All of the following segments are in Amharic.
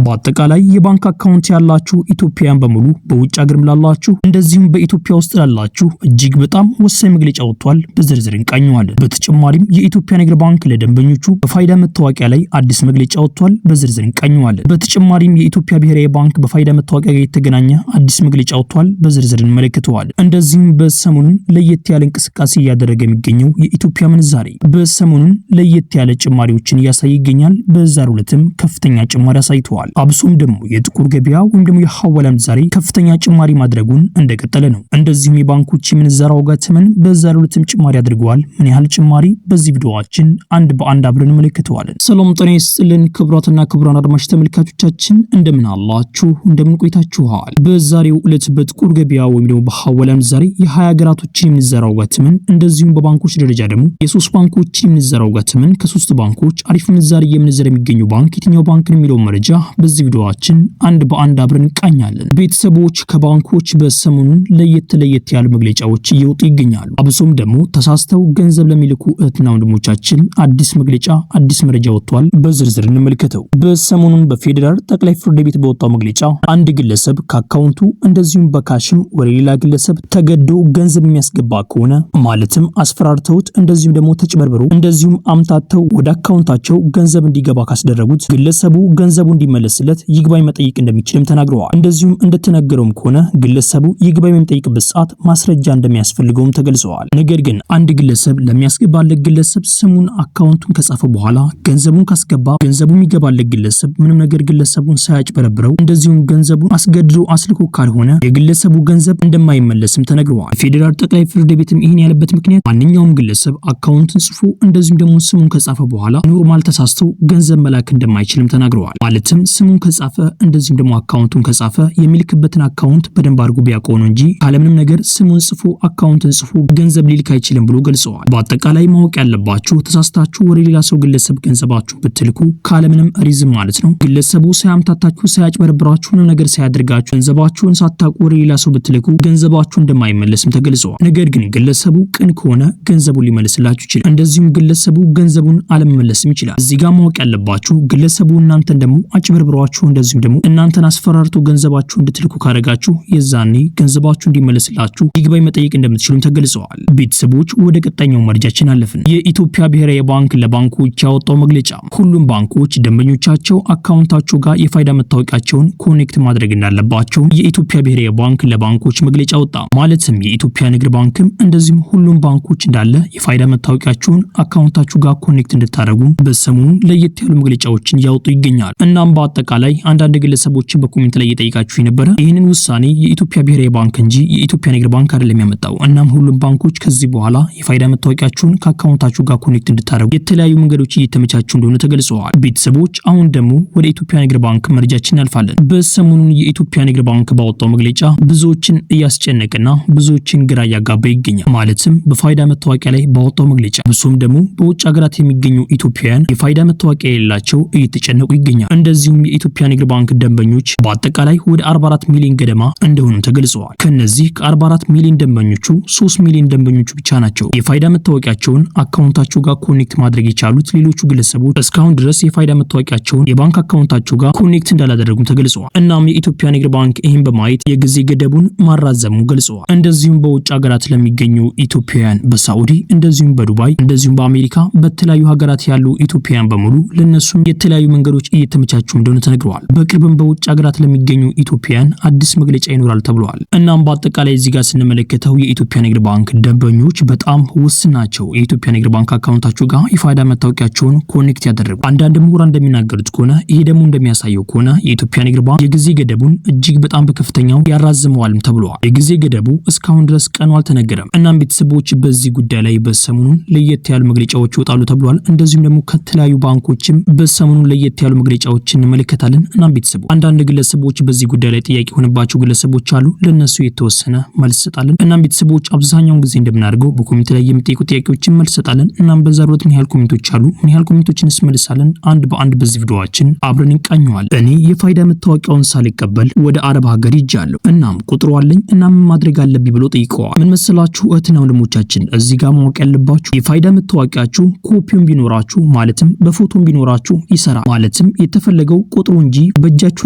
በአጠቃላይ የባንክ አካውንት ያላችሁ ኢትዮጵያውያን በሙሉ በውጭ ሀገር ላላችሁ እንደዚሁም በኢትዮጵያ ውስጥ ላላችሁ እጅግ በጣም ወሳኝ መግለጫ ወጥቷል። በዝርዝር እንቃኘዋለን። በተጨማሪም የኢትዮጵያ ንግድ ባንክ ለደንበኞቹ በፋይዳ መታወቂያ ላይ አዲስ መግለጫ ወጥቷል። በዝርዝር እንቃኘዋለን። በተጨማሪም የኢትዮጵያ ብሔራዊ ባንክ በፋይዳ መታወቂያ ጋር የተገናኘ አዲስ መግለጫ ወጥቷል። በዝርዝር እንመለከተዋለን። እንደዚሁም በሰሞኑን ለየት ያለ እንቅስቃሴ እያደረገ የሚገኘው የኢትዮጵያ ምንዛሬ በሰሞኑን ለየት ያለ ጭማሪዎችን እያሳየ ይገኛል። በዛሬው ዕለትም ከፍተኛ ጭማሪ አሳይተዋል። አብሶም ደግሞ የጥቁር ገበያ ወይም ደግሞ የሐዋላ ምንዛሬ ከፍተኛ ጭማሪ ማድረጉን እንደቀጠለ ነው። እንደዚሁም የባንኮች የምንዛሬ ዋጋ ተመን በዛሬው ዕለትም ጭማሪ አድርገዋል። ምን ያህል ጭማሪ? በዚህ ቪዲዮአችን አንድ በአንድ አብረን እንመለከተዋለን። ሰላም ጤና ይስጥልን ክቡራትና ክቡራን አድማጭ ተመልካቾቻችን እንደምን አላችሁ? እንደምን ቆይታችኋል? በዛሬው ዕለት በጥቁር ገበያ ወይም ደግሞ በሐዋላ ምንዛሬ የ20 ሀገራቶችን የምንዛሬ ዋጋ ተመን እንደዚሁም በባንኮች ደረጃ ደግሞ የሶስት ባንኮች የምንዛሬ ዋጋ ተመን ከሶስት ባንኮች አሪፍ ምንዛሬ የምንዛሬ የሚገኘው ባንክ የትኛው ባንክ ነው የሚለው መረጃ በዚህ ቪዲዮአችን አንድ በአንድ አብረን እንቃኛለን። ቤተሰቦች ከባንኮች በሰሞኑን ለየት ያሉ መግለጫዎች እየወጡ ይገኛሉ። አብሶም ደግሞ ተሳስተው ገንዘብ ለሚልኩ እህትና ወንድሞቻችን አዲስ መግለጫ አዲስ መረጃ ወጥቷል። በዝርዝር እንመልከተው። በሰሞኑን በፌዴራል ጠቅላይ ፍርድ ቤት በወጣው መግለጫ አንድ ግለሰብ ከአካውንቱ እንደዚሁም በካሽም ወደ ሌላ ግለሰብ ተገዶ ገንዘብ የሚያስገባ ከሆነ ማለትም አስፈራርተውት እንደዚሁም ደግሞ ተጭበርብሮ እንደዚሁም አምታተው ወደ አካውንታቸው ገንዘብ እንዲገባ ካስደረጉት ግለሰቡ ገንዘቡ እንዲመለስለት ይግባኝ መጠየቅ እንደሚችልም ተናግረዋል። እንደዚሁም እንደተነገረውም ከሆነ ግለሰቡ ይግባኝ በሚጠይቅበት ሰዓት ማስረጃ እንደሚያስፈልገውም ተገልጸዋል። ነገር ግን አንድ ግለሰብ ለሚያስገባለት ግለሰብ ስሙን አካውንቱን ከጻፈ በኋላ ገንዘቡን ካስገባ ገንዘቡ የሚገባለት ግለሰብ ምንም ነገር ግለሰቡን ሳያጭበረብረው እንደዚሁም ገንዘቡን አስገድዶ አስልኮ ካልሆነ የግለሰቡ ገንዘብ እንደማይመለስም ተነግረዋል። ፌዴራል ጠቅላይ ፍርድ ቤትም ይህን ያለበት ምክንያት ማንኛውም ግለሰብ አካውንትን ጽፎ እንደዚሁም ደግሞ ስሙን ከጻፈ በኋላ ኖርማል ተሳስተው ገንዘብ መላክ እንደማይችልም ተናግረዋል። ማለትም ስሙን ከጻፈ እንደዚሁም ደግሞ አካውንቱን ከጻፈ የሚልክበትን አካውንት በደንብ አድርጎ ቢያውቀው ነው እንጂ ካለምንም ነገር ስሙን ጽፎ አካውንትን ጽፎ ገንዘብ ሊልክ አይችልም ብሎ ገልጸዋል። በአጠቃላይ ማወቅ ያለባችሁ ተሳስታችሁ ወደ ሌላ ሰው ግለሰብ ገንዘባችሁን ብትልኩ ካለምንም ሪዝም ማለት ነው ግለሰቡ ሳያምታታችሁ ሳያጭበረብራችሁ ነው ነገር ሳያደርጋችሁ ገንዘባችሁን ሳታውቁ ወደ ሌላ ሰው ብትልኩ ገንዘባችሁ እንደማይመለስም ተገልጸዋል። ነገር ግን ግለሰቡ ቅን ከሆነ ገንዘቡን ሊመልስላችሁ ይችላል። እንደዚሁም ግለሰቡ ገንዘቡን አለመመለስም ይችላል። እዚህ ጋር ማወቅ ያለባችሁ ግለሰቡ እናንተን ደግሞ አጭበርብሯችሁ እንደዚሁም ደግሞ እናንተን አስፈራርቶ ገንዘባችሁ እንድትልኩ ካደረጋችሁ የዛኔ ገንዘባችሁ እንዲመለስላችሁ ይግባኝ መጠየቅ እንደምትችሉም ተገልጸዋል። ቤተሰቦች ወደ ቀጣኛው መረጃችን አለፍን። የኢትዮጵያ ብሔራዊ ባንክ ለባንኮች ያወጣው መግለጫ ሁሉም ባንኮች ደንበኞቻቸው አካውንታቸው ጋር የፋይዳ መታወቂያቸውን ኮኔክት ማድረግ እንዳለባቸው የኢትዮጵያ ብሔራዊ ባንክ ለባንኮች መግለጫ ወጣ። ማለትም የኢትዮጵያ ንግድ ባንክም እንደዚሁም ሁሉም ባንኮች እንዳለ የፋይዳ መታወቂያቸውን አካውንታቸው ጋር ኮኔክት እንድታደርጉ በሰሞኑን ለየት ያሉ መግለጫዎችን ያወጡ ይገኛል። እናም በአጠቃላይ አንዳንድ ግለሰቦችን በኮሜንት ላይ እየጠየቃችሁ የነበረ ይህንን ውሳኔ የኢትዮጵያ ብሔራዊ ባንክ እንጂ የኢትዮጵያ ንግድ ባንክ አይደለም ያመጣው። እናም ሁሉም ባንኮች ከዚህ በኋላ የፋይዳ መታወቂያቸውን ከአካውንታችሁ ጋር ኮኔክት እንድታደርጉ የተለያዩ መንገዶች እየተመቻቹ እንደሆነ ተገልጸዋል። ቤተሰቦች አሁን ደግሞ ወደ ኢትዮጵያ ንግድ ባንክ መረጃችን እናልፋለን። በሰሞኑን የኢትዮጵያ ንግድ ባንክ ባወጣው መግለጫ ብዙዎችን እያስጨነቀና ብዙዎችን ግራ እያጋባ ይገኛል። ማለትም በፋይዳ መታወቂያ ላይ ባወጣው መግለጫ ብሶም ደግሞ በውጭ ሀገራት የሚገኙ ኢትዮጵያውያን የፋይዳ መታወቂያ የሌላቸው እየተጨነቁ ይገኛል። እንደዚሁም የኢትዮጵያ ንግድ ባንክ ደንበኞች በአጠቃላይ ወደ 44 ሚሊዮን ገደማ እንደሆኑ ተገልጸዋል። ከነዚህ ከ44 ሚሊዮን ደንበኞቹ 3 ሚሊዮን ደንበኞቹ ብቻ ናቸው የፋይዳ መታወቂያቸውን አካውንታቸው ጋር ኮኔክት ማድረግ የቻሉት። ሌሎቹ ግለሰቦች እስካሁን ድረስ የፋይዳ መታወቂያቸውን የባንክ አካውንታቸው ጋር ኮኔክት እንዳላደረጉም ተገልጸዋል። እናም የኢትዮጵያ ንግድ ባንክ ይህን በማየት የጊዜ ገደቡን ማራዘሙ ገልጸዋል። እንደዚሁም በውጭ ሀገራት ለሚገኙ ኢትዮጵያውያን በሳዑዲ እንደዚሁም በዱባይ እንደዚሁም በአሜሪካ በተለያዩ ሀገራት ያሉ ኢትዮጵያውያን በሙሉ ለነሱም የተለያዩ መንገዶች እየተመቻቹ እንደሆነ ተነግረዋል። በቅርብም በውጭ ሀገራት ለሚገኙ ኢትዮጵያውያን አዲስ መግለጫ ይኖራል ተብሏል። እናም በአጠቃላይ እዚህ ጋር ስንመለከተው የኢትዮጵያ ንግድ ባንክ ደንበኞች በጣም ውስን ናቸው የኢትዮጵያ ንግድ ባንክ አካውንታቸው ጋር የፋይዳ መታወቂያቸውን ኮኔክት ያደረጉ። አንዳንድ ምሁራን እንደሚናገሩት ከሆነ ይሄ ደግሞ እንደሚያሳየው ከሆነ የኢትዮጵያ ንግድ ባንክ የጊዜ ገደቡን እጅግ በጣም በከፍተኛው ያራዝመዋልም ተብሏል። የጊዜ ገደቡ እስካሁን ድረስ ቀኑ አልተነገረም። እናም ቤተሰቦች በዚህ ጉዳይ ላይ በሰሞኑን ለየት ያሉ መግለጫዎች ይወጣሉ ተብሏል። እንደዚሁም ደግሞ ከተለያዩ ባንኮችም በሰሞኑን ለየት ያሉ መግለጫዎችን እንመለከታለን። እናም ቤተሰቦች አንዳንድ ግለሰቦች በዚህ ጉዳይ ላይ ጥያቄ ሆነባቸው ግለሰቦች አሉ። ለነሱ የተወሰነ መልስ ሰጣለን። እናም ቤተሰቦች አብዛኛውን ጊዜ እንደምናደርገው በኮሜንት ላይ የሚጠይቁ ጥያቄዎችን መልስ ሰጣለን። እናም በዛሬው ዕለት ምን ያህል ኮሜንቶች አሉ፣ ምን ያህል ኮሜንቶችን እንመልሳለን አንድ በአንድ በዚህ ቪዲዮአችን አብረን እንቃኘዋለን። እኔ የፋይዳ መታወቂያውን ሳልቀበል ወደ አረብ ሀገር ሄጃለሁ። እናም ቁጥሩ አለኝ እናም ማድረግ አለብኝ ብሎ ጠይቀዋል። ምን መሰላችሁ እህትና ወንድሞቻችን እዚህ ጋር ማወቅ ያለባችሁ የፋይዳ መታወቂያችሁ ኮፒውን ቢኖራችሁ ማለትም በፎቶም ቢኖራችሁ ይሰራል። ማለትም የተፈለገው ቁጥሩ እንጂ በእጃችሁ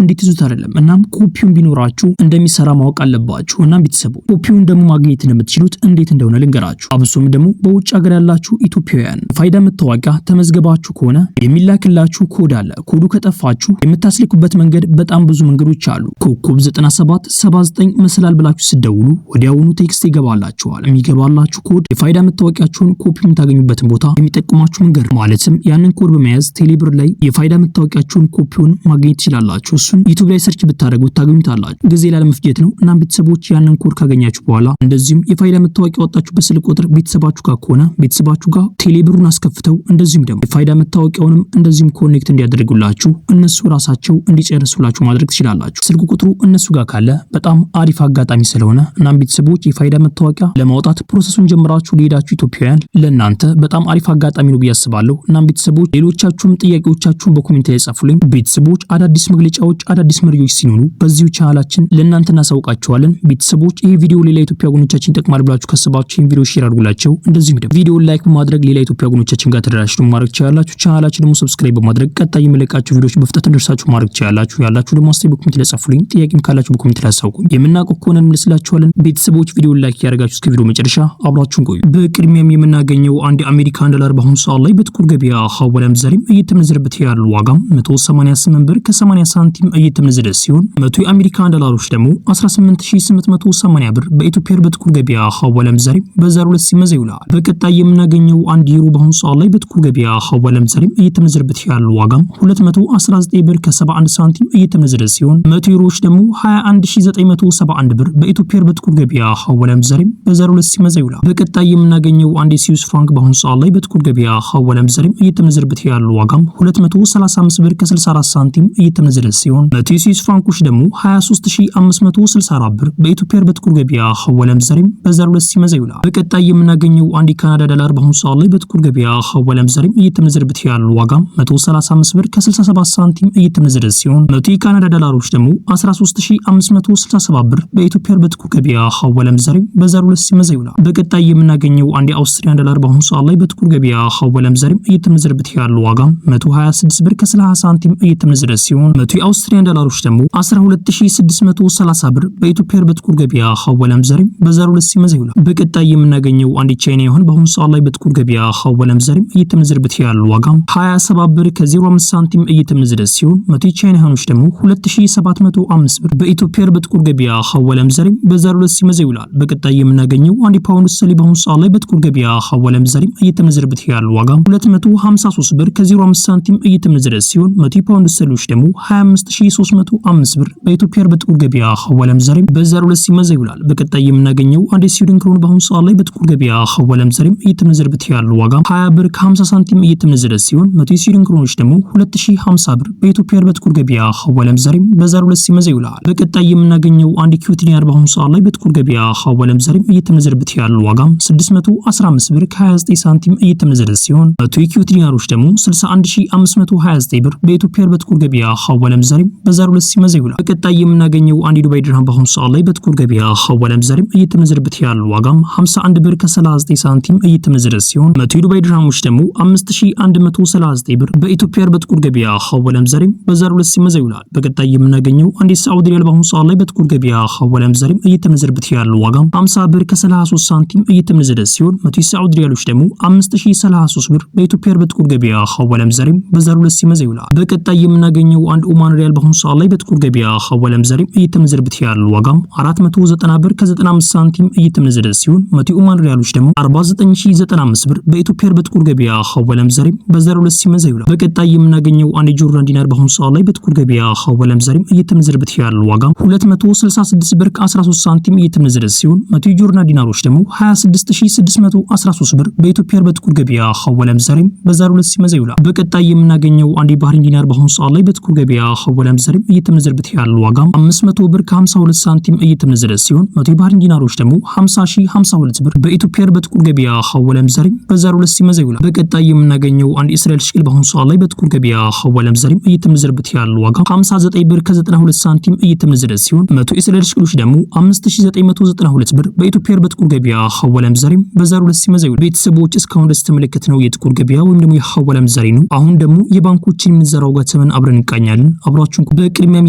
እንድትይዙት አይደለም። እናም ኮፒውን ቢኖራችሁ እንደሚሰራ ማወቅ አለባችሁ። እናም ቤተሰቦች ኮፒውን ደግሞ ማግኘት የምትችሉት እንዴት እንደሆነ ልንገራችሁ። አብሶም ደግሞ በውጭ ሀገር ያላችሁ ኢትዮጵያውያን ፋይዳ መታወቂያ ተመዝገባችሁ ከሆነ የሚላክላችሁ ኮድ አለ። ኮዱ ከጠፋችሁ የምታስልኩበት መንገድ በጣም ብዙ መንገዶች አሉ። ኮከብ 9779 መሰላል ብላችሁ ስትደውሉ ወዲያውኑ ቴክስት ይገባላችኋል። የሚገባላችሁ ኮድ የፋይዳ መታወቂያችሁን ኮፒ የምታገኙበትን ቦታ የሚጠቁማችሁ መንገድ ማለትም ያንን ኮድ በመያዝ ቴሌብር ላይ የፋይዳ መታወቂያችሁን ኮፒውን ማግኘት ትችላላችሁ። እሱን ዩቲዩብ ላይ ሰርች ብታደርጉት ታገኙታላችሁ። ጊዜ ላለመፍጀት ነው። እናም ቤተሰቦች ያንን ኮድ ካገኛችሁ በኋላ እንደዚሁም የፋይዳ መታወቂያ ወጣችሁበት ስልክ ቁጥር ቤተሰባችሁ ጋር ከሆነ ቤተሰባችሁ ጋር ቴሌብሩን አስከፍተው እንደዚሁም ደግሞ የፋይዳ መታወቂያውንም እንደዚሁም ኮኔክት እንዲያደርጉላችሁ እነሱ ራሳቸው እንዲጨርሱላችሁ ማድረግ ትችላላችሁ። ስልክ ቁጥሩ እነሱ ጋር ካለ በጣም አሪፍ አጋጣሚ ስለሆነ እናም ቤተሰቦች የፋይዳ መታወቂያ ለማውጣት ፕሮሰሱን ጀምራችሁ ሊሄዳችሁ ኢትዮጵያውያን ለእናንተ በጣም አሪፍ አጋጣሚ ነው ብዬ አስባለሁ። እናም ቤተሰቦች ሌሎቻችሁም ጥያቄዎቻችሁን በኮሜንት ላይ ጻፉልኝ። ቤተሰቦች አዳዲስ መግለጫዎች አዳዲስ መረጃዎች ሲኖሩ በዚሁ ቻናላችን ለእናንተ እናሳውቃችኋለን። ቤተሰቦች ይሄ ቪዲዮ ሌላ ኢትዮጵያ ወገኖቻችን ይጠቅማል ብላችሁ ካሰባችሁ ይሄን ቪዲዮ ሼር አድርጉላቸው። እንደዚሁም ደግሞ ቪዲዮውን ላይክ በማድረግ ሌላ ኢትዮጵያ ወገኖቻችን ጋር ተደራሽ ማድረግ ትችላላችሁ። ቻናላችን ደግሞ ሰብስክራይብ በማድረግ ቀጣይ የምለቃችሁ ቪዲዮዎች በፍጥነት እንደርሳችሁ ማድረግ ትችላላችሁ። ያላችሁ ደግሞ አስተያየት በኮሜንት ላይ ጻፉልኝ። ጥያቄም ካላችሁ በኮሜንት ላይ አሳውቁኝ። የምናውቀው ከሆነ እንመልስላችኋለን። ቤተሰቦች ቪዲዮውን ላይክ ያደርጋችሁ እስከ ቪዲዮ መጨረሻ አብራችሁን ቆዩ። በቅድሚያም የምናገኘው አንድ አሜሪካን ዶላር በአሁኑ ሰዓት ላይ በጥቁር ገበያ ሐዋላ ምንዛሬም እየተመነዘረበት ያለው ዋጋም 188 ብር ከ80 ሳንቲም እየተመነዘረ ሲሆን 100 የአሜሪካን ዶላሮች ደግሞ 18880 ብር በኢትዮጵያ በጥቁር ገበያ ሐዋላ ምንዛሬም በ02 ሲመዘ ይውላል። በቀጣይ የምናገኘው አንድ ዩሮ በአሁኑ ሰዓት ላይ በጥቁር ገበያ ሐዋላ ምንዛሬም እየተመነዘረበት ያለው ዋጋም 219 ብር ከ71 ሳንቲም እየተመነዘረ ሲሆን 100 ዩሮዎች ደግሞ 21971 ብር በኢትዮጵያ በጥቁር ገበያ ሐዋላ ምንዛሬም በ02 ሲመዘ ይውላል። በቀጣይ የምናገኘው አንድ ስዊስ ፍራንክ በአሁኑ ሰዓት ላይ በጥቁር ገበያ ሐዋላ ምንዛሬም እየተመነዘረበት ያለው ዋጋም 235 ብር ከ64 ሳንቲም እየተመነዘረ ሲሆን 100 ስዊስ ፍራንኮች ደግሞ 23564 ብር በኢትዮጵያ በጥቁር ገበያ ሐዋላ ምንዛሬም በ02 ሲመዘ ይውላል። በቀጣይ የምናገኘው አንድ ካናዳ ዶላር በአሁኑ ሰዓት ላይ በጥቁር ገበያ ሐዋላ ምንዛሬም እየተመነዘረበት ያለው ዋጋም 135 ብር ከ67 ሳንቲም እየተመነዘረ ሲሆን 100 የካናዳ ዶላሮች ደግሞ 13567 ብር በኢትዮጵያ በጥቁር ገበያ ሐዋላ ምንዛሬም በ02 ሲመዘ ይውላል። በቀጣይ የምናገኘው አንድ የአውስትሪያን ዶላር በአሁኑ ሰዓት ላይ በጥቁር ገበያ ሐዋላ ምንዛሬም እየተመነዘረበት ያለው ዋጋም 126 ብር ከ60 ሳንቲም እየተመነዘረ ሲሆን 100 የአውስትሪያን ዶላሮች ደግሞ 12630 ብር በኢትዮጵያ በጥቁር ገበያ ሐዋላ ምንዛሬም በ02 ሲመዘ ይውላል። በቀጣይ የምናገኘው አንድ ቻይና ዩዋን በአሁኑ ሰዓት ላይ በጥቁር ገበያ ሐዋላ ምንዛሬም እየተመነዘረበት ያለው ዋጋም 27 ብር ከ05 ሳንቲም እየተመነዘረ ሲሆን 100 ቻይና ዩዋኖች ደግሞ 2705 ብር በኢትዮጵያ በጥቁር ገበያ ሐዋላ ምንዛሬም በ02 ሲመዘ ይውላል። በቀጣይ የምናገኘው አንድ ፓውንድ ስተርሊንግ በአሁኑ ሰዓት ላይ በጥቁር ገበያ ሐዋላ ምንዛሬም እየተመነዘረበት ያለው ዋጋም 253 ብር ከ05 ሳንቲም እየተመነዘረ ሲሆን 100 ፓውንድ ስተርሊንግ ደግሞ 25305 ብር በኢትዮጵያ በጥቁር ገበያ ሐዋላ ምንዛሬም በ02 ሲመዘ ይውላል። በቀጣይ የምናገኘው አንድ ስዊድን ክሮን በአሁኑ ሰዓት ላይ በጥቁር ገበያ ሐዋላ ምንዛሬም እየተመነዘረበት ያለው ዋጋም 20 ብር ከ50 ሳንቲም እየተመነዘረ ሲሆን 100 ስዊድን ክሮኖች ደግሞ 2050 ብር በኢትዮጵያ በጥቁር ገበያ ሐዋላ ምንዛሬም በ02 ሲመዘ ይውላል። በቀጣይ የምናገኘው አንድ ኪዩት ዲናር በአሁኑ ሰዓት ላይ በጥቁር ገበያ ሐዋላ ምንዛሬም እየተመነዘረበት ያለው ዋጋም 615 ብር ከ29 ሳንቲም እየተመነዘረ ሲሆን 100 የኪዩት ዲናሮች ደግሞ 61529 ብር በኢትዮጵያ በጥቁር ገበያ ሐዋላ ምንዛሬም በ02 ሲመዘ ይውላል። በቀጣይ የምናገኘው አንድ ዱባይ ድርሃም በአሁኑ ሰዓት ላይ በጥቁር ገበያ ሐዋላ ምንዛሬም እየተመነዘረበት ያለው ዋጋም 51 ብር ከ39 ሳንቲም እየተመነዘረ ሲሆን 100 የዱባይ ድርሃሞች ደግሞ 5139 ብር በኢትዮጵያ በጥቁር ገበያ ሐዋላ ምንዛሬም በ02 ሲመዘ ይውላል። በቀጣይ የምናገኘው አንድ ሳዑዲ ሪያል በአሁኑ ሰዓት ላይ በጥቁር ገበያ ሐዋላ ምንዛሬም እየተመነዘረበት ያለው ዋጋም 50 ብር ከ33 ሳንቲም እየተመነዘረ ሲሆን 100 ሳዑዲ ሪያሎች ደግሞ 5033 ብር በኢትዮጵያ በጥቁር ገበያ ሐዋላ ምንዛሬም በ02 ሲመዘ ይውላል። በቀጣይ የምናገኘው አንድ ኦማን ሪያል በአሁኑ ሰዓት ላይ በጥቁር ገበያ ሐዋላ ምንዛሬም እየተመነዘረበት ያለው ዋጋም 490 ብር ከ95 ሳንቲም እየተመነዘረ ሲሆን 100 ኦማን ሪያሎች ደግሞ 49095 ብር በኢትዮጵያ በጥቁር ገበያ ሐዋላ ምንዛሬም በ02 ሲመዘ ይውላል። በቀጣይ የምናገኘው አንድ ጆርዳን ዲናር በአሁኑ ሰዓት ላይ በጥቁር ገበያ ሐዋላ ምንዛሬም እየተመነዘረበት ያለው ዋጋም 266 ብር ከ13 ሳንቲም እየተመነዘረ ሲሆን 100 ጆርዳን ዲናሮች ደግሞ 26613 ብር በኢትዮጵያ በጥቁር ገበያ ሐዋላ ምንዛሬም በ02 ሲመዘ ይውላል። በቀጣይ የምናገኘው አንድ ባህሪን ዲናር በአሁኑ ሰዓት ላይ በጥቁር ገበያ ሐዋላ ምንዛሬም እየተመነዘረበት ያለው ዋጋም 500 ብር ከ52 ሳንቲም እየተመነዘረ ሲሆን 100 ባህሪን ዲናሮች ደግሞ 50052 ብር በኢትዮጵያ በጥቁር ገበያ ሐዋላ ምንዛሬም በ02 ሲመዘ ይውላል። በቀጣይ የምናገኘው አንድ እስራኤል ሽቅል በአሁኑ ሰዓት ላይ በጥቁር ገበያ ሐዋላ ምንዛሬም እየተመነዘረበት ያለው ዋጋም 59 ብር ከ92 ሳንቲም እየተመነዘረ ሲሆን 100 እስራኤል ሽቅሎች ደግሞ 5992 ብር በኢትዮጵያ በጥቁር ገበያ ሐዋላ ምንዛሬም በ02 ሲመዘ ይውላል። ቤተሰቦች እስካሁን ድረስ ተመለከትነው የጥቁር ገበያ ወይም ደግሞ የሐዋላ ምንዛሬ ነው። አሁን ደግሞ የባንኮችን ምንዛራው ጋር ተመን አብረን እንቃኛለን። አብራችሁን በቅድሚያም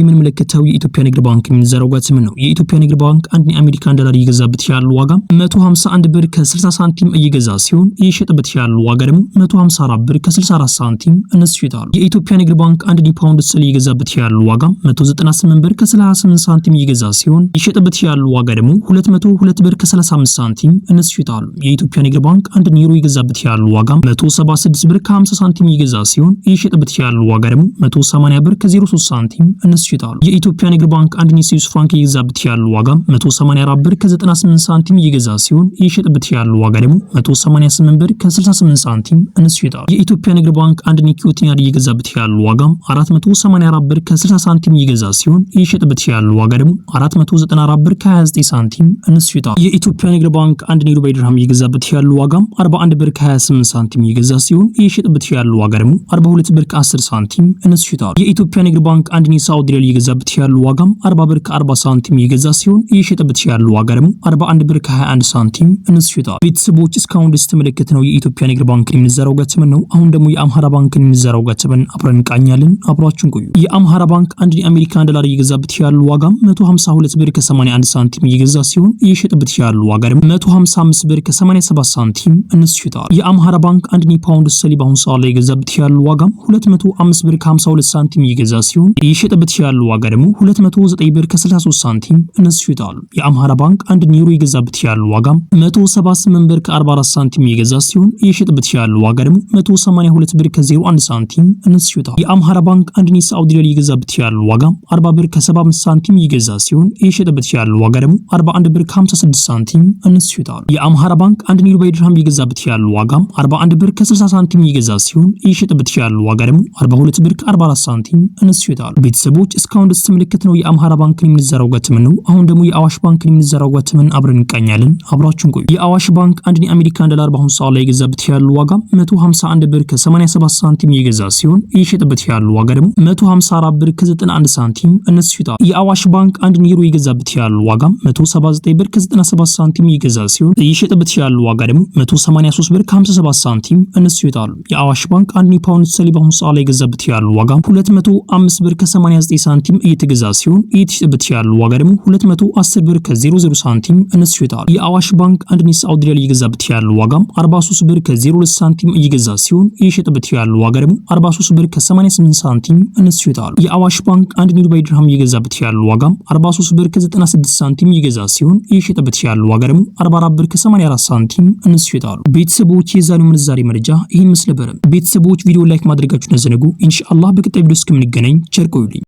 የምንመለከተው የኢትዮጵያ ንግድ ባንክ የሚዘራው ጋር ስም ነው። የኢትዮጵያ ንግድ ባንክ አንድ የአሜሪካን ዶላር እየገዛበት ያለው ዋጋ 151 ብር ከ60 ሳንቲም እየገዛ ሲሆን እየሸጠበት ያለው ዋጋ ደግሞ 154 ብር ከ64 ሳንቲም እነሱ ይሸጣሉ። የኢትዮጵያ ንግድ ባንክ አንድ ፓውንድ ስተርሊንግ እየገዛበት ያለው ዋጋ 198 ብር ከ38 ሳንቲም እየገዛ ሲሆን እየሸጠበት ያለው ዋጋ ደግሞ 202 ብር ከ35 ሳንቲም እነሱ ይሸጣሉ። የኢትዮጵያ ንግድ ባንክ አንድ ዩሮ እየገዛበት ያለው ዋጋ 176 ብር ከ50 ሳንቲም እየገዛ ሲሆን እየሸጠበት ያለው ዋጋ ደግሞ 180 ብር ከ03 ሳንቲም እነሱ ይሸጣሉ። የኢትዮጵያ ንግድ ባንክ አንድ ስዊስ ፍራንክ እየገዛበት ያለው ዋጋ 184 ብር ከ98 ሳንቲም እየገዛ ሲሆን እየሸጠበት ያለው ዋጋ ደግሞ 188 ብር ከ68 ሳንቲም እነሱ ይሸጣሉ። የኢትዮጵያ ንግድ ባንክ አንድ ኒኮቲን እየገዛበት ያለው ዋጋ 484 ብር ከ60 ሳንቲም እየገዛ ሲሆን እየሸጠበት ያለው ዋጋ ደግሞ 494 ብር ከ29 ሳንቲም እነሱ ይሸጣሉ። የኢትዮጵያ ንግድ ባንክ አንድ ዩሮ በድርሃም እየገዛበት ያለው ዋጋ 41 ብር ከ28 ሳንቲም እየገዛ ሲሆን እየሸጠበት ያለው ዋጋ ደግሞ 42 ብር ከ10 ሳንቲም እነሱ ይሸጣሉ። የኢትዮጵያ ንግድ ባንክ አንድ የሳውዲ ሪያል እየገዛበት ያለው ዋጋ 40 ብር ከ40 ሳንቲም እየገዛ ሲሆን እየሸጠበት ያለው ዋጋ ደግሞ 41 ብር ከ21 ሳንቲም እነሱ ይሸጣሉ። ቤተሰቦች እስካሁን ደስ ተመለከተነው የኢትዮጵያ ንግድ ባንክ የሚዘራው ገጽም ነው። አሁን ደግሞ የአምሃራ ባንክ የሚዘራው ገጽም አብረን እንቃኛለን። አብራችሁን ቆዩ። የአምሃራ ባንክ አንድ የአሜሪካን ዶላር እየገዛበት ያለው ዋጋ 152 ብር ከ81 ሳንቲም እየገዛ ሲሆን እየሸጠበት ያለው ዋጋ ደግሞ 155 ብር ከ87 ሳንቲም እነሱ ይሸጣሉ። የአምሃራ ባንክ አንድ ፓውንድ ስተርሊንግ በአሁኑ ሰዓት ላይ የገዛበት ያለው ዋጋ 205 ብር ከ52 ሳንቲም እየገዛ ሲሆን እየሸጠበት ያለው ዋጋ ደግሞ 209 ብር ከ63 ሳንቲም እነሱ ይሸጣሉ። የአምሃራ ባንክ አንድ ዩሮ የገዛበት ያለው ዋጋ 178 ብር ከ44 ሳንቲም እየገዛ ሲሆን እየሸጠበት ያለው ዋጋ ደግሞ 182 ብር ከ01 ሳንቲም እነሱ ይሸጣሉ። የአምሃራ ባንክ አንድ የሳውዲ ሪያል የገዛበት ያለው ዋጋ 40 ብር ከ75 ሳንቲም እየገዛ ሲሆን እየሸጠበት ያለው ዋጋ ደግሞ 41 ብር ከ56 ሳንቲም እነሱ ይሸጣሉ። የአምሃራ ባንክ አንድ ዩሮ በድርሃም የገዛበት ያለው ዋጋ 41 ብር ከ60 ሳንቲም እየገዛ ሲሆን እየሸጠበት ያለው ዋጋ ደግሞ 42 ብር ከ44 ሳንቲም እነሱ ይሸጣሉ። ቤተሰቦች እስካሁን ደስ ተመለከተነው የአምሃራ ባንክን የምንዘራው ገጽምን ነው። አሁን ደግሞ የአዋሽ ባንክን የምንዘራው ገጽምን አብረን እንቃኛለን። አብራችሁን ቆዩ። የአዋሽ ባንክ አንድ የአሜሪካን ዶላር በአሁኑ ሰዓት ላይ የገዛበት ያለው ዋጋ 151 ብር ከ87 ሳንቲም እየገዛ ሲሆን እየሸጠበት ያለው ዋጋ ደግሞ 154 ብር ከ91 ሳንቲም እነሱ ይሸጣሉ። የአዋሽ ባንክ አንድ ዩሮ የገዛበት ያለው ዋጋ 179 ብር ከ97 ሳንቲም እየገዛ ሲሆን እየሸጠበት ያለው ዋጋ ደግሞ 183 ብር ከ57 ሳንቲም እነሱ ይሸጣሉ። የአዋሽ ባንክ አንድ ፓውንድ ስተርሊንግ በአሁኑ ሰዓት ላይ የገዛበት ያለው ዋጋ 205 ብር ከ89 ሳንቲም እየተገዛ ሲሆን እየተሸጠበት ያለው ዋጋ ደግሞ 210 ብር ከ00 ሳንቲም እነሱ ይሸጣሉ። የአዋሽ ባንክ አንድ የሳውዲ ሪያል እየገዛበት ያለው ዋጋ 43 ብር ከ02 ሳንቲም እየገዛ ሲሆን እየሸጠበት ያለው ዋጋ ደግሞ 43 ብር ከ88 ሳንቲም እነሱ ይሸጣሉ። የአዋሽ ባንክ አንድ ዩሮ በድርሃም እየገዛበት ያለው ዋጋ 43 ብር ከ96 ሳንቲም እየገዛ ሲሆን እየሸጠበት ያለው ዋጋ ደግሞ 44 ብር ከ84 ሳንቲም እነሱ ይሸጣሉ። ቤተሰቦች የዛሬው ምንዛሬ መረጃ ይህን መስለ ነበር። ቤተሰቦች ቪዲዮ ላይክ ማድረጋችሁን አዘነጉ። ኢንሻአላህ በቀጣይ ቪዲዮ እስከምንገናኝ ቸር ቆዩልኝ።